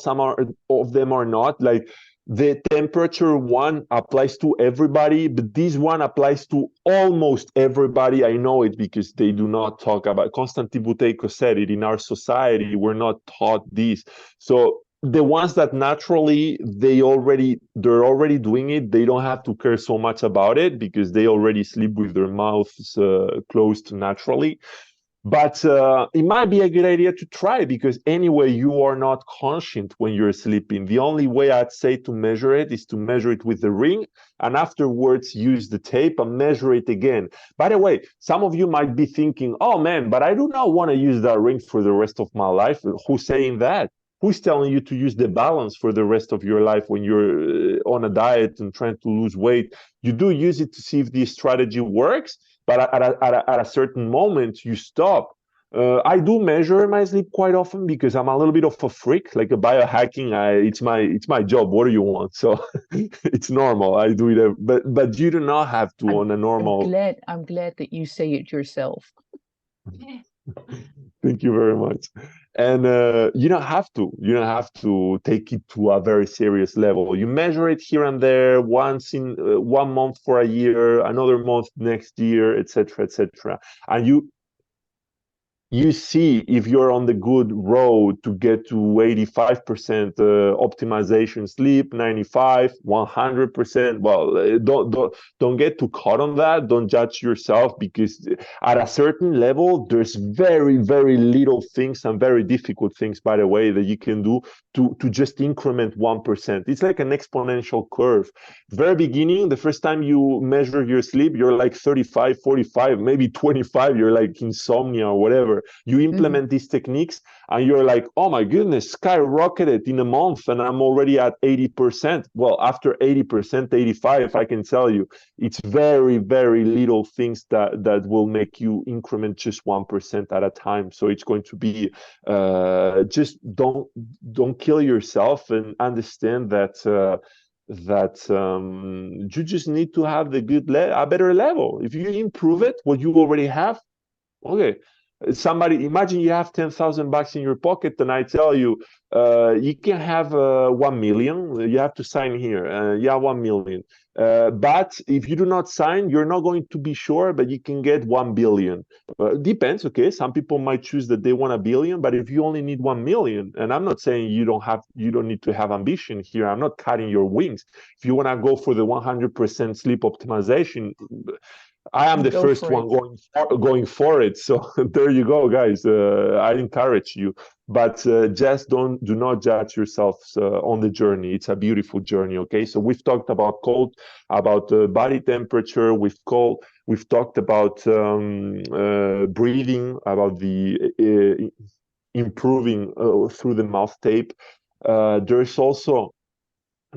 of them are not. Like the temperature one applies to everybody, but this one applies to almost everybody. I know it because they do not talk about. Constantine Buteyko said it, in our society, we're not taught this. So the ones that naturally they're already doing it, they don't have to care so much about it because they already sleep with their mouths closed naturally. But it might be a good idea to try, because anyway you are not conscient when you're sleeping. The only way I'd say to measure it is to measure it with the ring, and afterwards use the tape and measure it again. By the way, some of you might be thinking, oh man, but I do not want to use that ring for the rest of my life. Who's saying that? Who's telling you to use the balance for the rest of your life when you're on a diet and trying to lose weight? You do use it to see if the strategy works, but at a certain moment you stop. I do measure my sleep quite often because I'm a little bit of a freak, like a biohacking. It's my job. What do you want? So it's normal. I do it, but you do not have to I'm on a normal. I'm glad that you say it yourself. Thank you very much. And you don't have to. You don't have to take it to a very serious level. You measure it here and there, once in 1 month for a year, another month next year, etc., etc. And you see if you're on the good road to get to 85% optimization sleep, 95, 100%. Well, don't get too caught on that. Don't judge yourself, because at a certain level there's very, very little things, and very difficult things, by the way, that you can do to just increment 1%. It's like an exponential curve. Very beginning, the first time you measure your sleep, you're like 35, 45, maybe 25, you're like insomnia or whatever. You implement these techniques and you're like, oh my goodness, skyrocketed in a month and I'm already at 80%. Well, after 80%, 85, I can tell you, it's very, very little things that will make you increment just 1% at a time. So it's going to be just don't kill yourself, and understand that you just need to have a better level. If you improve it, what you already have, okay. Somebody, imagine you have $10,000 in your pocket, and I tell you, you can have 1 million. You have to sign here. 1 million. But if you do not sign, you're not going to be sure, but you can get 1 billion. Depends. Okay, some people might choose that they want 1 billion, but if you only need 1 million, and I'm not saying you don't need to have ambition here. I'm not cutting your wings. If you want to go for the 100% sleep optimization, I am the first one going for it. So there you go, guys. I encourage you, but just do not judge yourselves on the journey. It's a beautiful journey. Okay, so we've talked about cold, about body temperature. We've talked about breathing, about the improving through the mouth tape. There's also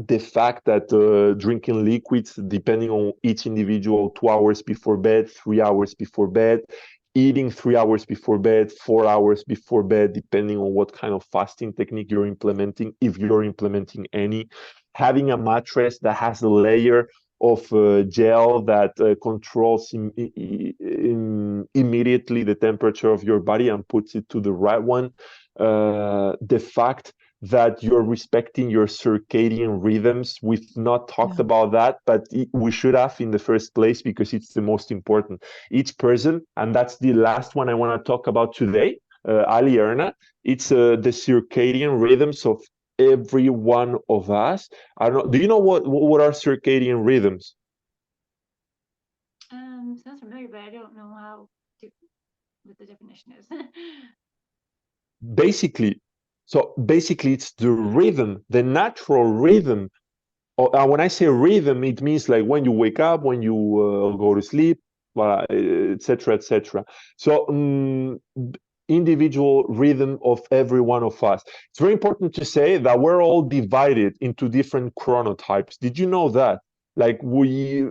the fact that drinking liquids, depending on each individual, 2 hours before bed, 3 hours before bed, eating 3 hours before bed, 4 hours before bed, depending on what kind of fasting technique you're implementing, if you're implementing any, having a mattress that has a layer of gel that controls immediately the temperature of your body and puts it to the right one. The fact that you're respecting your circadian rhythms. We've not talked about that, but we should have in the first place because it's the most important. Each person, and that's the last one I want to talk about today, Alli, Erna, it's the circadian rhythms of every one of us. I don't know. Do you know what are circadian rhythms? Sounds familiar, but I don't know what the definition is. Basically, it's the rhythm, the natural rhythm. When I say rhythm, it means like when you wake up, when you go to sleep, etc., etc. So individual rhythm of every one of us. It's very important to say that we're all divided into different chronotypes. Did you know that? Like we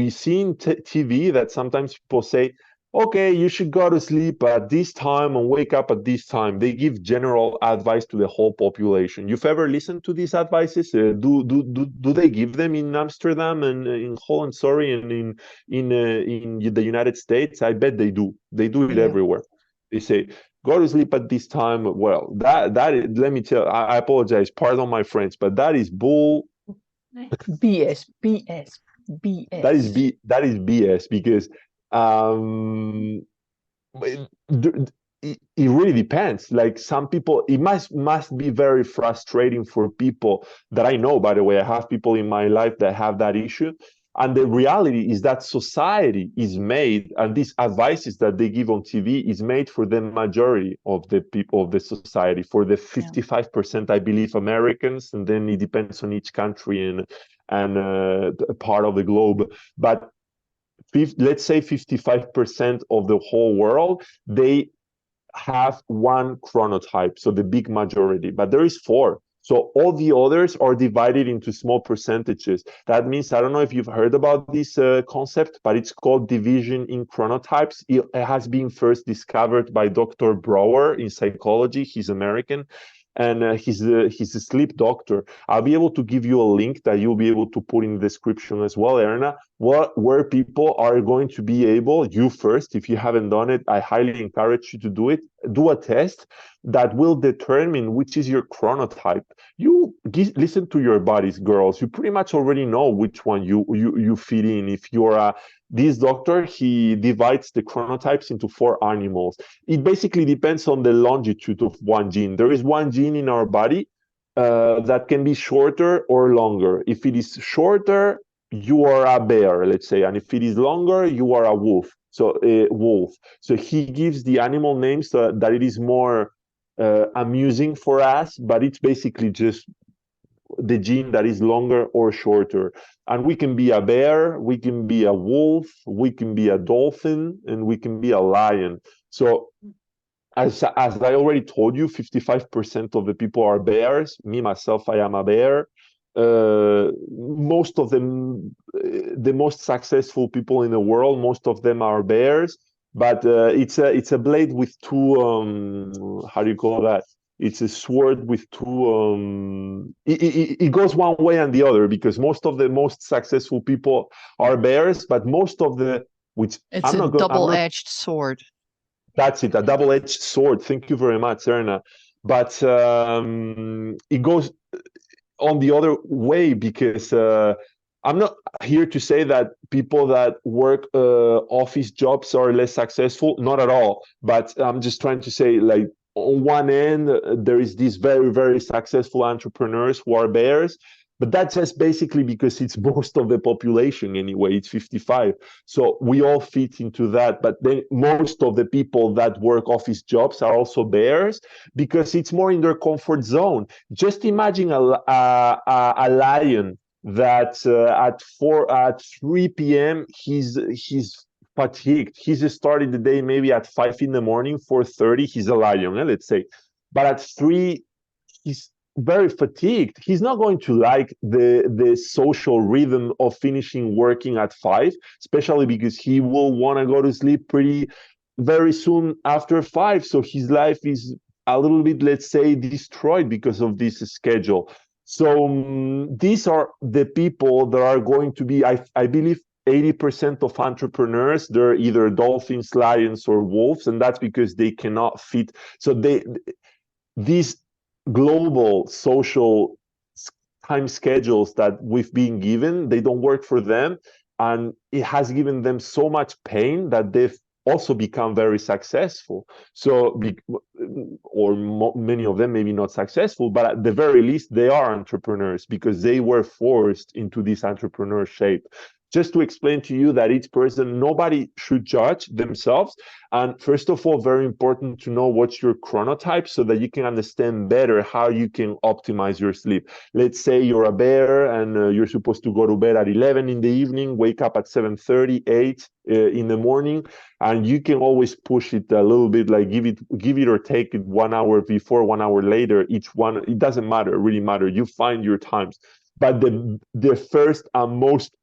see in TV that sometimes people say, okay, you should go to sleep at this time and wake up at this time. They give general advice to the whole population. You've ever listened to these advices? Do they give them in Amsterdam and in Holland, sorry, and in the United States? I bet they do. They do it everywhere. They say, go to sleep at this time. Well, that is, let me tell, I apologize, pardon my French, but that is bull. BS. That is BS because it really depends. Like some people, it must be very frustrating for people that I know, by the way. I have people in my life that have that issue. And the reality is that society is made, and these advices that they give on TV is made for the majority of the people of the society, for the 55%, I believe, Americans, and then it depends on each country and part of the globe. But let's say 55% of the whole world, they have one chronotype, so the big majority, but there is four. So all the others are divided into small percentages. That means, I don't know if you've heard about this concept, but it's called division in chronotypes. It has been first discovered by Dr. Brower in psychology. He's American. And he's a sleep doctor. I'll be able to give you a link that you'll be able to put in the description as well, Erna, where people are going to be able, you first, if you haven't done it, I highly encourage you to do it. Do a test that will determine which is your chronotype. You listen to your bodies, girls. You pretty much already know which one you fit in. If you're this doctor, he divides the chronotypes into 4 animals. It basically depends on the longitude of one gene. There is one gene in our body that can be shorter or longer. If it is shorter, you are a bear, let's say, and if it is longer, you are a wolf. So wolf. So he gives the animal names that it is more amusing for us, but it's basically just the gene that is longer or shorter. And we can be a bear, we can be a wolf, we can be a dolphin, and we can be a lion. So as I already told you, 55% of the people are bears. Me, myself, I am a bear. Most of them, the most successful people in the world, most of them are bears. But it's a blade with two, how do you call that? It's a sword with two. It goes one way and the other, because most of the most successful people are bears, but most of the which it's a double-edged sword. That's it, a double-edged sword. Thank you very much, Erna. But it goes on the other way, because I'm not here to say that people that work office jobs are less successful. Not at all. But I'm just trying to say, like, on one end, there is these very, very successful entrepreneurs who are bears, but that's just basically because it's most of the population anyway. It's 55. So we all fit into that. But then most of the people that work office jobs are also bears, because it's more in their comfort zone. Just imagine a lion that at 3 p.m. he's fatigued. He's starting the day maybe at 5 in the morning, 4:30. He's a lion, let's say. But at 3, he's very fatigued. He's not going to like the social rhythm of finishing working at 5, especially because he will want to go to sleep very soon after 5. So his life is a little bit, let's say, destroyed because of this schedule. So these are the people that are going to be, I believe, 80% of entrepreneurs, they're either dolphins, lions, or wolves, and that's because they cannot fit. So these global social time schedules that we've been given, they don't work for them, and it has given them so much pain that they've also become very successful. So, many of them maybe not successful, but at the very least they are entrepreneurs because they were forced into this entrepreneur shape. Just to explain to you that each person, nobody should judge themselves. And first of all, very important to know what's your chronotype so that you can understand better how you can optimize your sleep. Let's say you're a bear and you're supposed to go to bed at 11 in the evening, wake up at 7:30, 8 in the morning, and you can always push it a little bit, like give it or take it 1 hour before, 1 hour later, each one. It doesn't matter, really matter. You find your times. But the first and most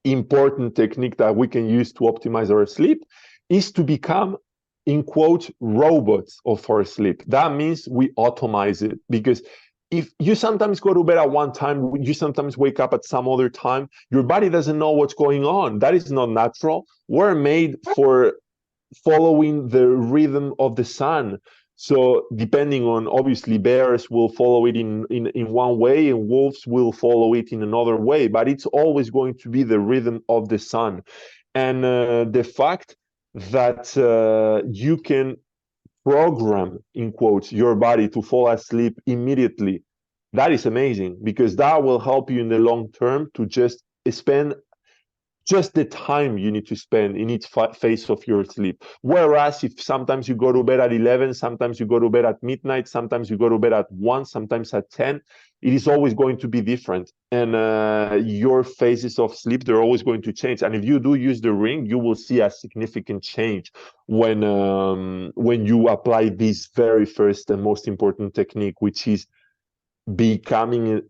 important technique that we can use to optimize our sleep is to become, in quote, robots of our sleep. That means we automate it, because if you sometimes go to bed at one time, you sometimes wake up at some other time, your body doesn't know what's going on. That is not natural. We're made for following the rhythm of the sun. So depending on, obviously, bears will follow it in one way and wolves will follow it in another way, but it's always going to be the rhythm of the sun. And the fact that you can program, in quotes, your body to fall asleep immediately, that is amazing, because that will help you in the long term to just spend just the time you need to spend in each phase of your sleep. Whereas if sometimes you go to bed at 11, sometimes you go to bed at midnight, sometimes you go to bed at 1, sometimes at 10, it is always going to be different. And your phases of sleep, they're always going to change. And if you do use the ring, you will see a significant change when you apply this very first and most important technique, which is becoming,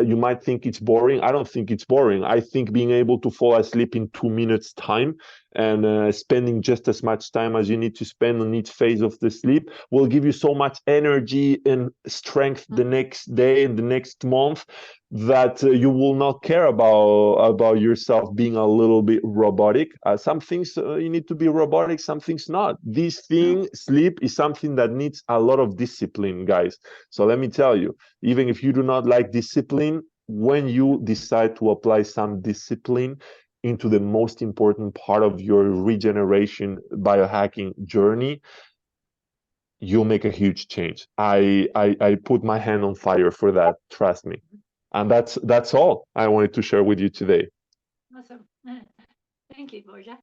you might think it's boring. I don't think it's boring. I think being able to fall asleep in 2 minutes time and spending just as much time as you need to spend on each phase of the sleep will give you so much energy and strength the next day and the next month that you will not care about yourself being a little bit robotic. Some things you need to be robotic, some things not. This thing, sleep, is something that needs a lot of discipline, guys. So let me tell you, even if you do not like discipline, when you decide to apply some discipline into the most important part of your regeneration biohacking journey, you'll make a huge change. I put my hand on fire for that, trust me. And that's all I wanted to share with you today. Awesome. Thank you, Borja.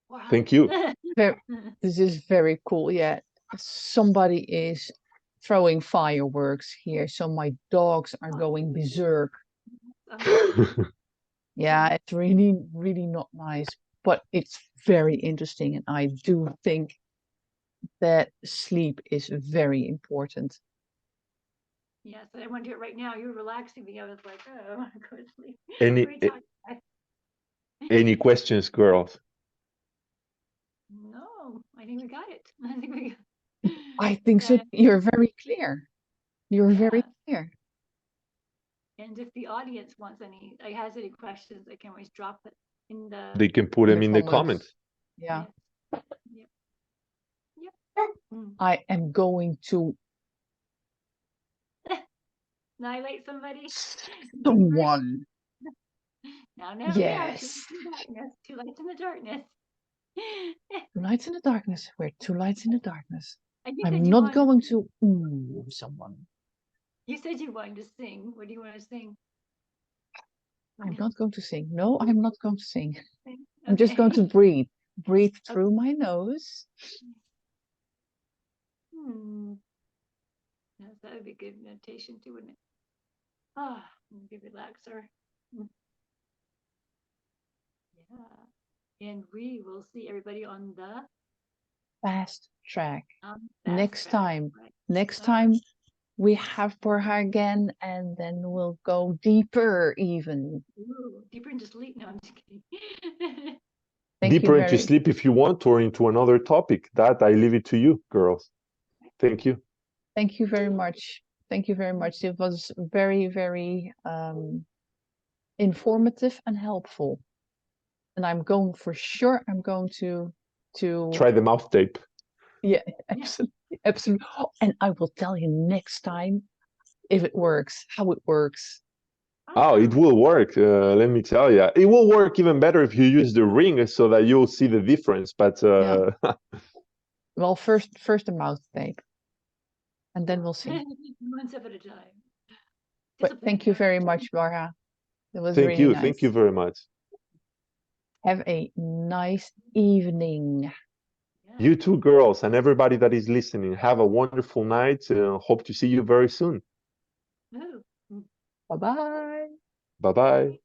Wow. Thank you. This is very cool. Yeah, somebody is throwing fireworks here, so my dogs are going berserk. Yeah, it's really, really not nice, but it's very interesting, and I do think that sleep is very important. Yes, I want to do it right now. You were relaxing me. I was like, oh, I want to go to sleep. Any questions, girls? No, I think we got it. I think so. You're very clear. You're very clear. And if the audience wants has any questions, they can always drop it in the. They can put them in the comments. Yeah. Yep. I am going to annihilate somebody. Someone. Now, yes. Two lights in the darkness. Two lights in the darkness. We're two lights in the darkness. I'm not going to someone. You said you wanted to sing. What do you want to sing? I'm not going to sing. No, I'm not going to sing. Okay. I'm just going to breathe. Breathe through my nose. Yes, that would be good meditation too, wouldn't it? Ah, good relaxer. Yeah. And we will see everybody on the fast track. Next time. Right. Next time we have Borja again, and then we'll go deeper even. Ooh, deeper into sleep. No, I'm just kidding. Deeper into sleep if you want, or into another topic. That I leave it to you, girls. Thank you. Thank you very much. Thank you very much. It was very, very informative and helpful. And I'm going to try the mouth tape. Yeah, absolutely. Absolutely. Oh, and I will tell you next time if it works, how it works. Oh, it will work. Let me tell you, it will work even better if you use the ring so that you'll see the difference. But Yeah. Well, first the mouth tape, and then we'll see. One step at a time. But thank you very much, Borja. It was thank really you. nice. Thank you very much. Have a nice evening. You too, girls, and everybody that is listening. Have a wonderful night. Hope to see you very soon. Oh. Bye-bye. Bye-bye.